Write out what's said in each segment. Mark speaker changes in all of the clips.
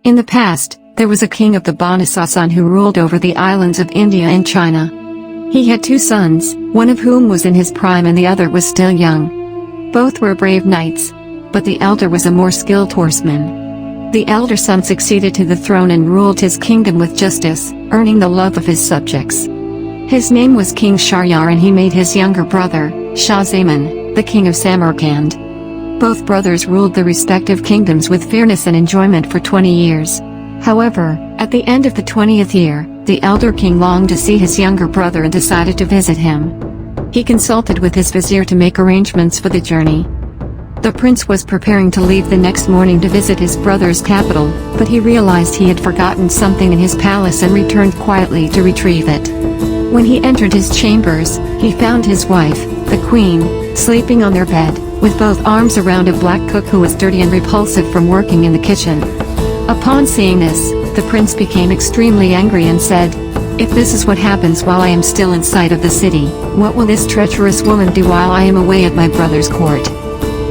Speaker 1: In the past, there was a king of the Banasasan who ruled over the islands of India and China. He had two sons, one of whom was in his prime and the other was still young. Both were brave knights, but the elder was a more skilled horseman. The elder son succeeded to the throne and ruled his kingdom with justice, earning the love of his subjects. His name was King Shahryar, and he made his younger brother, Shah Zaman, the king of Samarkand. Both brothers ruled their respective kingdoms with fairness and enjoyment for 20 years. However, at the end of the 20th year, the elder king longed to see his younger brother and decided to visit him. He consulted with his vizier to make arrangements for the journey. The prince was preparing to leave the next morning to visit his brother's capital, but he realized he had forgotten something in his palace and returned quietly to retrieve it. When he entered his chambers, he found his wife, the queen, sleeping on their bed, with both arms around a black cook who was dirty and repulsive from working in the kitchen. Upon seeing this, the prince became extremely angry and said, "If this is what happens while I am still in sight of the city, what will this treacherous woman do while I am away at my brother's court?"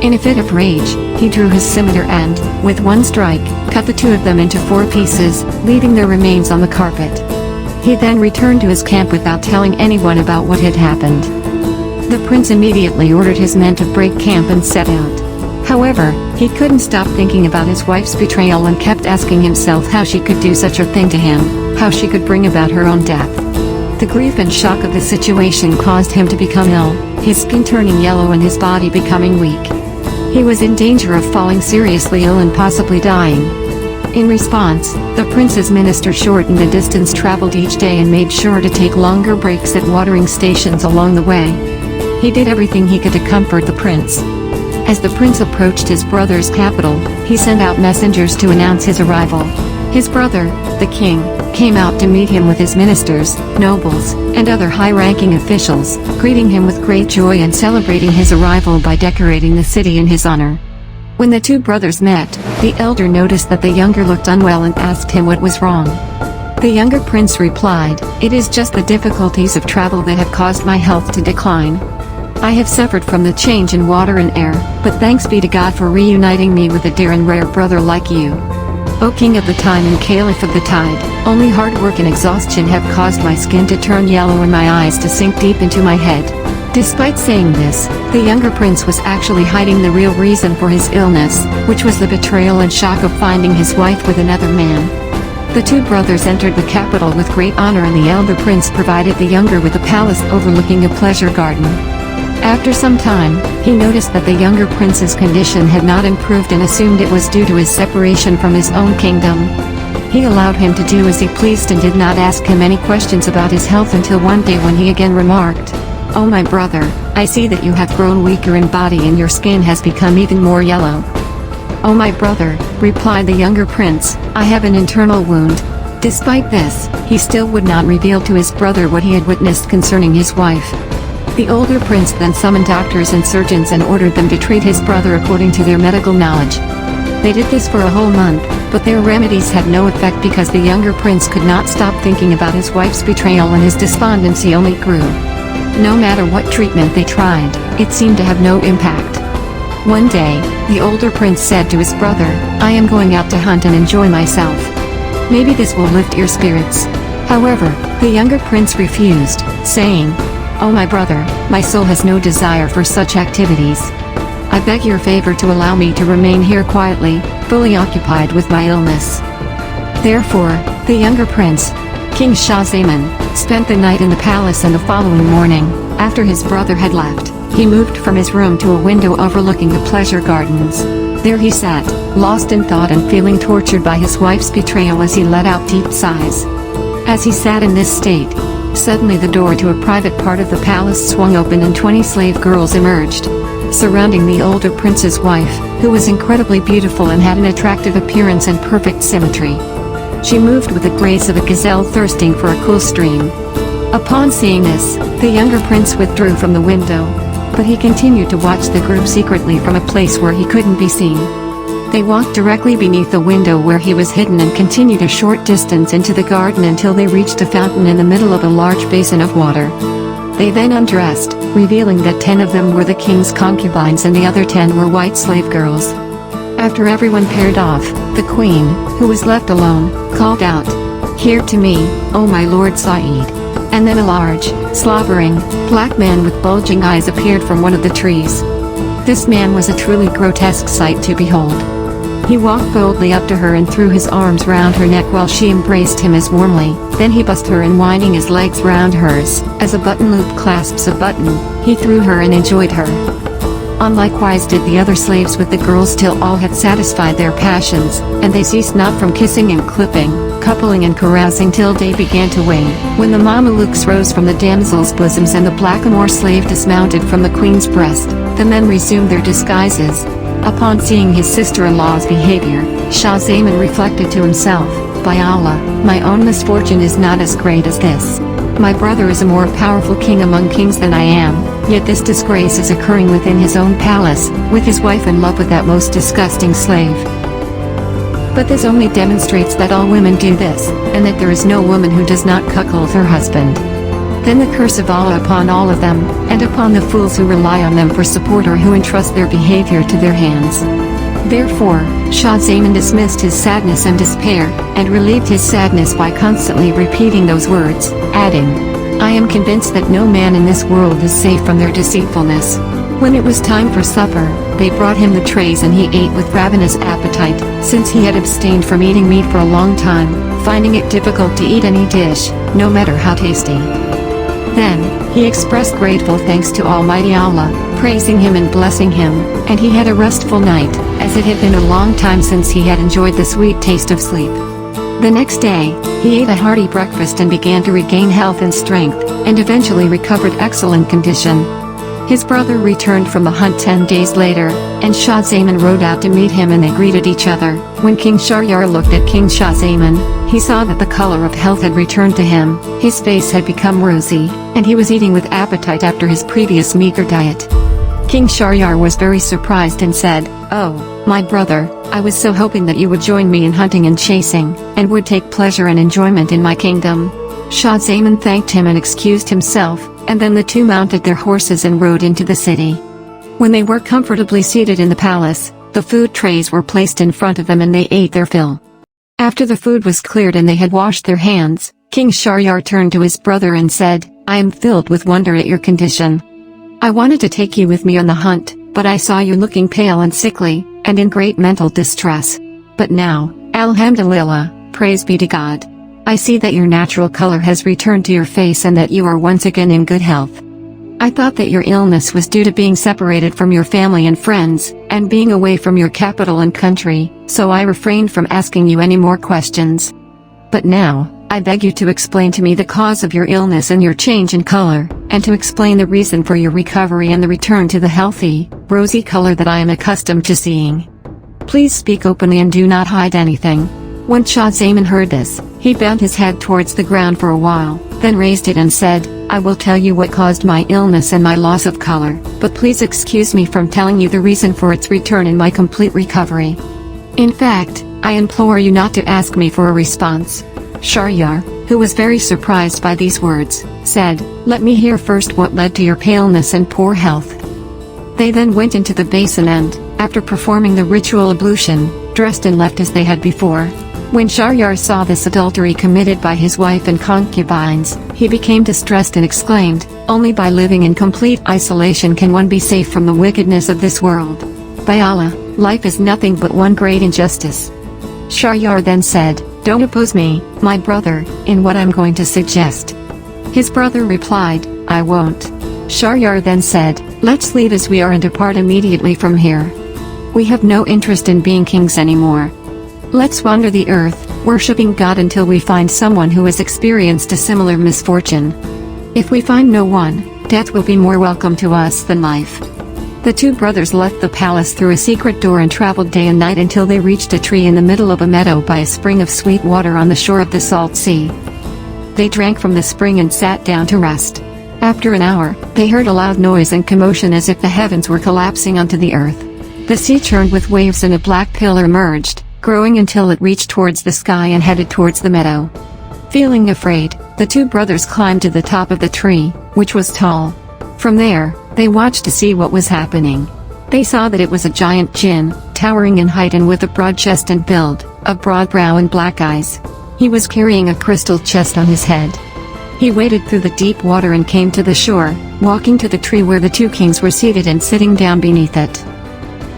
Speaker 1: In a fit of rage, he drew his scimitar and, with one strike, cut the two of them into 4 pieces, leaving their remains on the carpet. He then returned to his camp without telling anyone about what had happened. The prince immediately ordered his men to break camp and set out. However, he couldn't stop thinking about his wife's betrayal and kept asking himself how she could do such a thing to him, how she could bring about her own death. The grief and shock of the situation caused him to become ill, his skin turning yellow and his body becoming weak. He was in danger of falling seriously ill and possibly dying. In response, the prince's minister shortened the distance traveled each day and made sure to take longer breaks at watering stations along the way. He did everything he could to comfort the prince. As the prince approached his brother's capital, he sent out messengers to announce his arrival. His brother, the king, came out to meet him with his ministers, nobles, and other high-ranking officials, greeting him with great joy and celebrating his arrival by decorating the city in his honor. When the two brothers met, the elder noticed that the younger looked unwell and asked him what was wrong. The younger prince replied, "It is just the difficulties of travel that have caused my health to decline. I have suffered from the change in water and air, but thanks be to God for reuniting me with a dear and rare brother like you. O king of the time and caliph of the tide, only hard work and exhaustion have caused my skin to turn yellow and my eyes to sink deep into my head." Despite saying this, the younger prince was actually hiding the real reason for his illness, which was the betrayal and shock of finding his wife with another man. The two brothers entered the capital with great honor, and the elder prince provided the younger with a palace overlooking a pleasure garden. After some time, he noticed that the younger prince's condition had not improved and assumed it was due to his separation from his own kingdom. He allowed him to do as he pleased and did not ask him any questions about his health until one day when he again remarked, "Oh my brother, I see that you have grown weaker in body and your skin has become even more yellow." "Oh my brother," replied the younger prince, "I have an internal wound." Despite this, he still would not reveal to his brother what he had witnessed concerning his wife. The older prince then summoned doctors and surgeons and ordered them to treat his brother according to their medical knowledge. They did this for a whole month, but their remedies had no effect because the younger prince could not stop thinking about his wife's betrayal, and his despondency only grew. No matter what treatment they tried, it seemed to have no impact. One day, the older prince said to his brother, "I am going out to hunt and enjoy myself. Maybe this will lift your spirits." However, the younger prince refused, saying, "Oh my brother, my soul has no desire for such activities. I beg your favor to allow me to remain here quietly, fully occupied with my illness." Therefore, the younger prince, King Shah Zaman, spent the night in the palace, and the following morning, after his brother had left, he moved from his room to a window overlooking the pleasure gardens. There he sat, lost in thought and feeling tortured by his wife's betrayal as he let out deep sighs. As he sat in this state, suddenly the door to a private part of the palace swung open and 20 slave girls emerged, surrounding the older prince's wife, who was incredibly beautiful and had an attractive appearance and perfect symmetry. She moved with the grace of a gazelle thirsting for a cool stream. Upon seeing this, the younger prince withdrew from the window, but he continued to watch the group secretly from a place where he couldn't be seen. They walked directly beneath the window where he was hidden and continued a short distance into the garden until they reached a fountain in the middle of a large basin of water. They then undressed, revealing that 10 of them were the king's concubines and the other 10 were white slave girls. After everyone paired off, the queen, who was left alone, called out, "Hear to me, O my lord Saeed." And then a large, slobbering, black man with bulging eyes appeared from one of the trees. This man was a truly grotesque sight to behold. He walked boldly up to her and threw his arms round her neck while she embraced him as warmly. Then he bussed her and winding his legs round hers, as a button loop clasps a button, he threw her and enjoyed her. On likewise did the other slaves with the girls till all had satisfied their passions, and they ceased not from kissing and clipping, coupling and carousing till day began to wane, when the Mamelukes rose from the damsels' bosoms and the blackamoor slave dismounted from the queen's breast. The men resumed their disguises. Upon seeing his sister-in-law's behavior, Shah Zaman reflected to himself, "By Allah, my own misfortune is not as great as this. My brother is a more powerful king among kings than I am, yet this disgrace is occurring within his own palace, with his wife in love with that most disgusting slave. But this only demonstrates that all women do this, and that there is no woman who does not cuckold her husband. Then the curse of Allah upon all of them, and upon the fools who rely on them for support or who entrust their behavior to their hands." Therefore, Shah Zaman dismissed his sadness and despair, and relieved his sadness by constantly repeating those words, adding, "I am convinced that no man in this world is safe from their deceitfulness." When it was time for supper, they brought him the trays and he ate with ravenous appetite, since he had abstained from eating meat for a long time, finding it difficult to eat any dish, no matter how tasty. Then, he expressed grateful thanks to Almighty Allah, praising him and blessing him, and he had a restful night, as it had been a long time since he had enjoyed the sweet taste of sleep. The next day, he ate a hearty breakfast and began to regain health and strength, and eventually recovered excellent condition. His brother returned from the hunt 10 days later, and Shah Zaman rode out to meet him and they greeted each other. When King Shahryar looked at King Shah Zaman, he saw that the color of health had returned to him, his face had become rosy, and he was eating with appetite after his previous meager diet. King Shahryar was very surprised and said, "Oh, my brother, I was so hoping that you would join me in hunting and chasing, and would take pleasure and enjoyment in my kingdom." Shah Zaman thanked him and excused himself, and then the two mounted their horses and rode into the city. When they were comfortably seated in the palace, the food trays were placed in front of them and they ate their fill. After the food was cleared and they had washed their hands, King Shahryar turned to his brother and said, "I am filled with wonder at your condition. I wanted to take you with me on the hunt, but I saw you looking pale and sickly, and in great mental distress. But now, Alhamdulillah, praise be to God. I see that your natural color has returned to your face and that you are once again in good health. I thought that your illness was due to being separated from your family and friends, and being away from your capital and country, so I refrained from asking you any more questions. But now, I beg you to explain to me the cause of your illness and your change in color, and to explain the reason for your recovery and the return to the healthy, rosy color that I am accustomed to seeing. Please speak openly and do not hide anything." When Shah Zaman heard this, he bent his head towards the ground for a while, then raised it and said, "I will tell you what caused my illness and my loss of color, but please excuse me from telling you the reason for its return and my complete recovery. In fact, I implore you not to ask me for a response." Shahryar, who was very surprised by these words, said, "Let me hear first what led to your paleness and poor health." They then went into the basin and, after performing the ritual ablution, dressed and left as they had before. When Shahryar saw this adultery committed by his wife and concubines, he became distressed and exclaimed, "Only by living in complete isolation can one be safe from the wickedness of this world. By Allah, life is nothing but one great injustice." Shahryar then said, "Don't oppose me, my brother, in what I'm going to suggest." His brother replied, "I won't." Shahryar then said, "Let's leave as we are and depart immediately from here. We have no interest in being kings anymore. Let's wander the earth, worshipping God until we find someone who has experienced a similar misfortune. If we find no one, death will be more welcome to us than life." The two brothers left the palace through a secret door and traveled day and night until they reached a tree in the middle of a meadow by a spring of sweet water on the shore of the salt sea. They drank from the spring and sat down to rest. After an hour, they heard a loud noise and commotion as if the heavens were collapsing onto the earth. The sea churned with waves and a black pillar emerged, growing until it reached towards the sky and headed towards the meadow. Feeling afraid, the two brothers climbed to the top of the tree, which was tall. From there, they watched to see what was happening. They saw that it was a giant jinn, towering in height and with a broad chest and build, a broad brow and black eyes. He was carrying a crystal chest on his head. He waded through the deep water and came to the shore, walking to the tree where the two kings were seated and sitting down beneath it.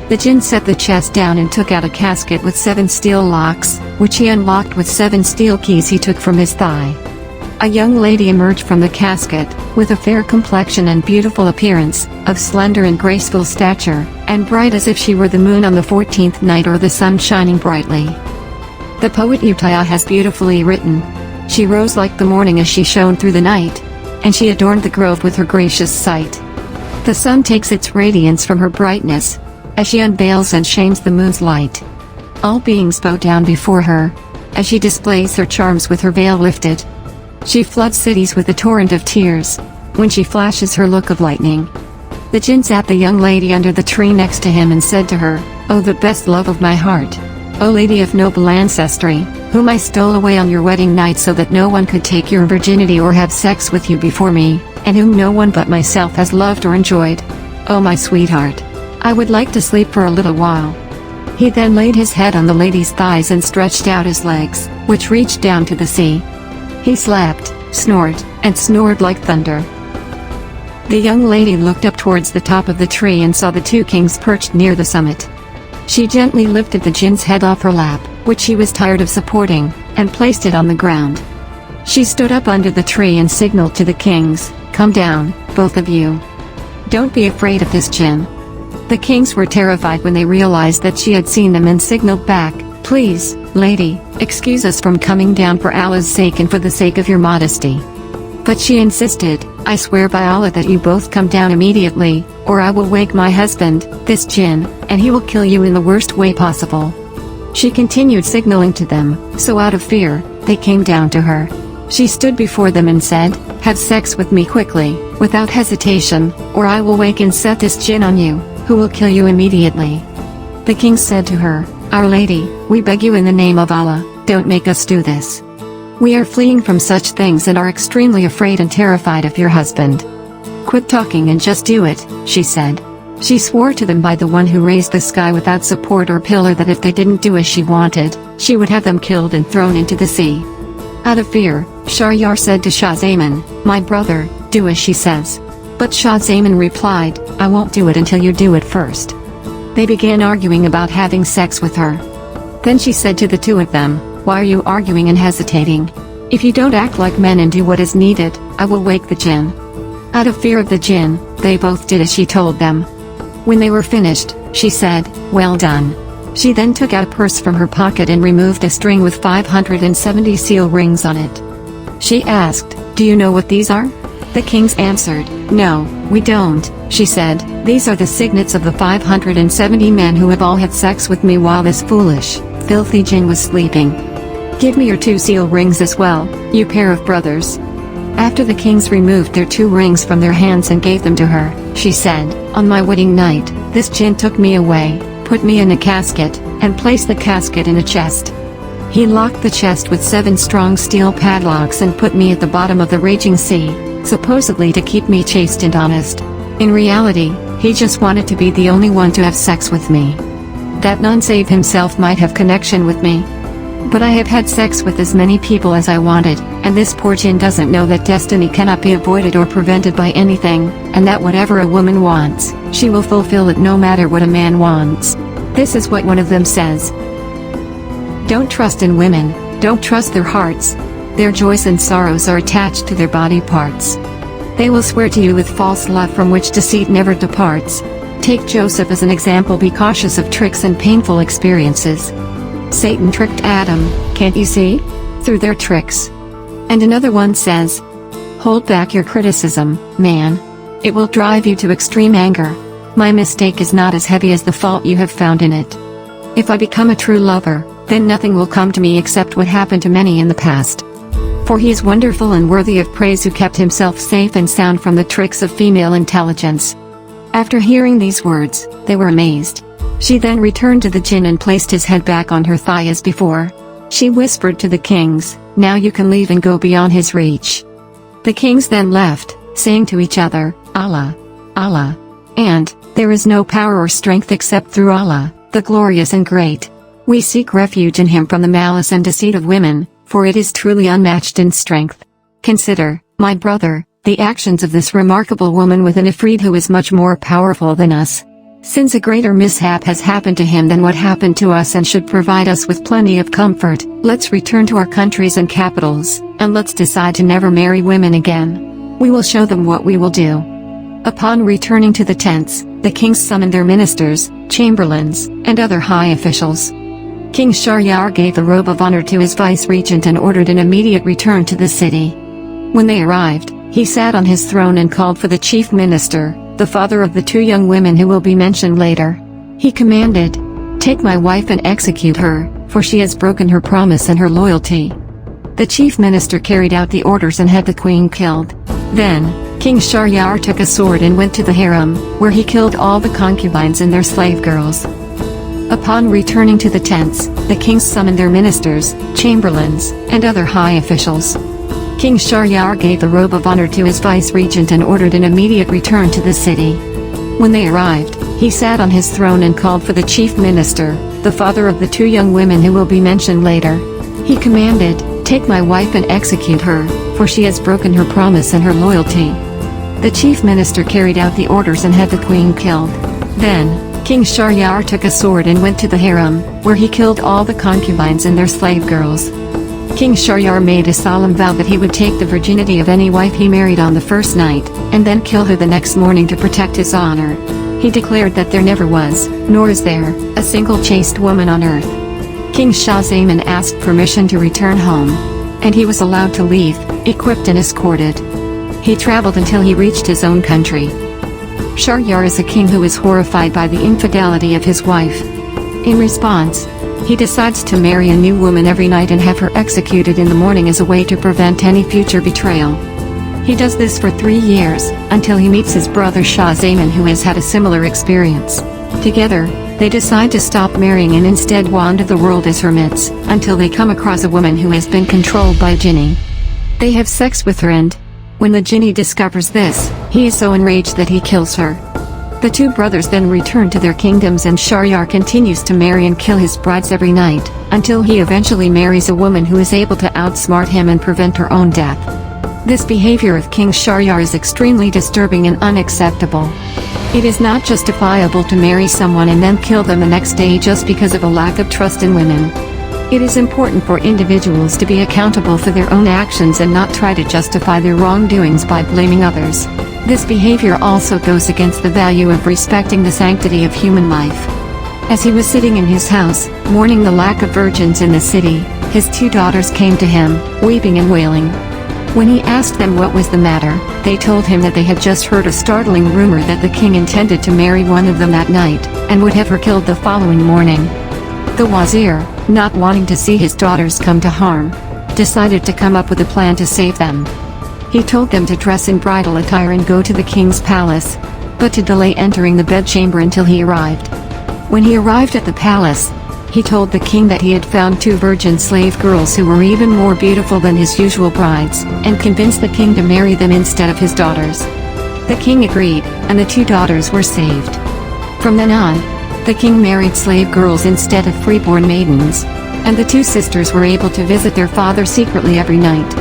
Speaker 1: The jinn set the chest down and took out a casket with 7 steel locks, which he unlocked with 7 steel keys he took from his thigh. A young lady emerged from the casket, with a fair complexion and beautiful appearance, of slender and graceful stature, and bright as if she were the moon on the 14th night or the sun shining brightly. The poet Utaya has beautifully written, "She rose like the morning as she shone through the night, and she adorned the grove with her gracious sight. The sun takes its radiance from her brightness, as she unveils and shames the moon's light. All beings bow down before her, as she displays her charms with her veil lifted. She floods cities with a torrent of tears, when she flashes her look of lightning." The jinn sat the young lady under the tree next to him and said to her, "O the best love of my heart, O lady of noble ancestry, whom I stole away on your wedding night so that no one could take your virginity or have sex with you before me, and whom no one but myself has loved or enjoyed. O my sweetheart, I would like to sleep for a little while." He then laid his head on the lady's thighs and stretched out his legs, which reached down to the sea. He slept, snored, and snored like thunder. The young lady looked up towards the top of the tree and saw the two kings perched near the summit. She gently lifted the jinn's head off her lap, which she was tired of supporting, and placed it on the ground. She stood up under the tree and signaled to the kings, "Come down, both of you. Don't be afraid of this jinn." The kings were terrified when they realized that she had seen them and signaled back, "Please, lady, excuse us from coming down for Allah's sake and for the sake of your modesty." But she insisted, "I swear by Allah that you both come down immediately, or I will wake my husband, this jinn, and he will kill you in the worst way possible." She continued signaling to them, so out of fear, they came down to her. She stood before them and said, "Have sex with me quickly, without hesitation, or I will wake and set this jinn on you, who will kill you immediately." The king said to her, "Our lady, we beg you in the name of Allah, don't make us do this. We are fleeing from such things and are extremely afraid and terrified of your husband. Quit talking and just do it," she said. She swore to them by the one who raised the sky without support or pillar that if they didn't do as she wanted, she would have them killed and thrown into the sea. Out of fear, Shahryar said to Shah Zaman, "My brother, do as she says." But Shah Zaman replied, "I won't do it until you do it first." They began arguing about having sex with her. Then she said to the two of them, "Why are you arguing and hesitating? If you don't act like men and do what is needed, I will wake the jinn." Out of fear of the jinn, they both did as she told them. When they were finished, she said, "Well done." She then took out a purse from her pocket and removed a string with 570 seal rings on it. She asked, "Do you know what these are?" The kings answered, "No, we don't." She said, "These are the signets of the 570 men who have all had sex with me while this foolish, filthy jinn was sleeping. Give me your 2 seal rings as well, you pair of brothers." After the kings removed their 2 rings from their hands and gave them to her, she said, "On my wedding night, this jinn took me away, put me in a casket, and placed the casket in a chest. He locked the chest with 7 strong steel padlocks and put me at the bottom of the raging sea, supposedly to keep me chaste and honest. In reality, he just wanted to be the only one to have sex with me. That none save himself might have connection with me. But I have had sex with as many people as I wanted, and this poor jinn doesn't know that destiny cannot be avoided or prevented by anything, and that whatever a woman wants, she will fulfill it no matter what a man wants." This is what one of them says. "Don't trust in women, don't trust their hearts. Their joys and sorrows are attached to their body parts. They will swear to you with false love from which deceit never departs. Take Joseph as an example, be cautious of tricks and painful experiences. Satan tricked Adam, can't you see? Through their tricks." And another one says, "Hold back your criticism, man. It will drive you to extreme anger. My mistake is not as heavy as the fault you have found in it. If I become a true lover, then nothing will come to me except what happened to many in the past. For he is wonderful and worthy of praise who kept himself safe and sound from the tricks of female intelligence." After hearing these words, they were amazed. She then returned to the jinn and placed his head back on her thigh as before. She whispered to the kings, "Now you can leave and go beyond his reach." The kings then left, saying to each other, "Allah, Allah, and there is no power or strength except through Allah." the glorious and great. We seek refuge in him from the malice and deceit of women, for it is truly unmatched in strength. Consider, my brother, the actions of this remarkable woman with an Ifrit who is much more powerful than us. Since a greater mishap has happened to him than what happened to us and should provide us with plenty of comfort, let's return to our countries and capitals, and let's decide to never marry women again. We will show them what we will do. Upon returning to the tents, the king summoned their ministers, chamberlains, and other high officials. King Shahryar gave the robe of honor to his vice-regent and ordered an immediate return to the city. When they arrived, he sat on his throne and called for the chief minister, the father of the two young women who will be mentioned later. He commanded, "Take my wife and execute her, for she has broken her promise and her loyalty." The chief minister carried out the orders and had the queen killed. Then, King Shahryar took a sword and went to the harem, where he killed all the concubines and their slave girls. Upon returning to the tents, the king summoned their ministers, chamberlains, and other high officials. King Shahryar gave the robe of honor to his vice-regent and ordered an immediate return to the city. When they arrived, he sat on his throne and called for the chief minister, the father of the two young women who will be mentioned later. He commanded, "Take my wife and execute her, for she has broken her promise and her loyalty." The chief minister carried out the orders and had the queen killed. Then, King Shahryar took a sword and went to the harem, where he killed all the concubines and their slave girls. King Shahryar made a solemn vow that he would take the virginity of any wife he married on the first night, and then kill her the next morning to protect his honor. He declared that there never was, nor is there, a single chaste woman on earth. King Shah Zaman asked permission to return home, and he was allowed to leave, equipped and escorted. He traveled until he reached his own country. Shahryar is a king who is horrified by the infidelity of his wife. In response, he decides to marry a new woman every night and have her executed in the morning as a way to prevent any future betrayal. He does this for 3 years, until he meets his brother Shah Zaman, who has had a similar experience. Together, they decide to stop marrying and instead wander the world as hermits, until they come across a woman who has been controlled by a jinni. They have sex with her and, when the jinni discovers this, he is so enraged that he kills her. The two brothers then return to their kingdoms and Shahryar continues to marry and kill his brides every night, until he eventually marries a woman who is able to outsmart him and prevent her own death. This behavior of King Shahryar is extremely disturbing and unacceptable. It is not justifiable to marry someone and then kill them the next day just because of a lack of trust in women. It is important for individuals to be accountable for their own actions and not try to justify their wrongdoings by blaming others. This behavior also goes against the value of respecting the sanctity of human life. As he was sitting in his house, mourning the lack of virgins in the city, his two daughters came to him, weeping and wailing. When he asked them what was the matter, they told him that they had just heard a startling rumor that the king intended to marry one of them that night, and would have her killed the following morning. The wazir, not wanting to see his daughters come to harm, decided to come up with a plan to save them. He told them to dress in bridal attire and go to the king's palace, but to delay entering the bedchamber until he arrived. When he arrived at the palace, he told the king that he had found 2 virgin slave girls who were even more beautiful than his usual brides, and convinced the king to marry them instead of his daughters. The king agreed, and the 2 daughters were saved. From then on, the king married slave girls instead of freeborn maidens, and the 2 sisters were able to visit their father secretly every night.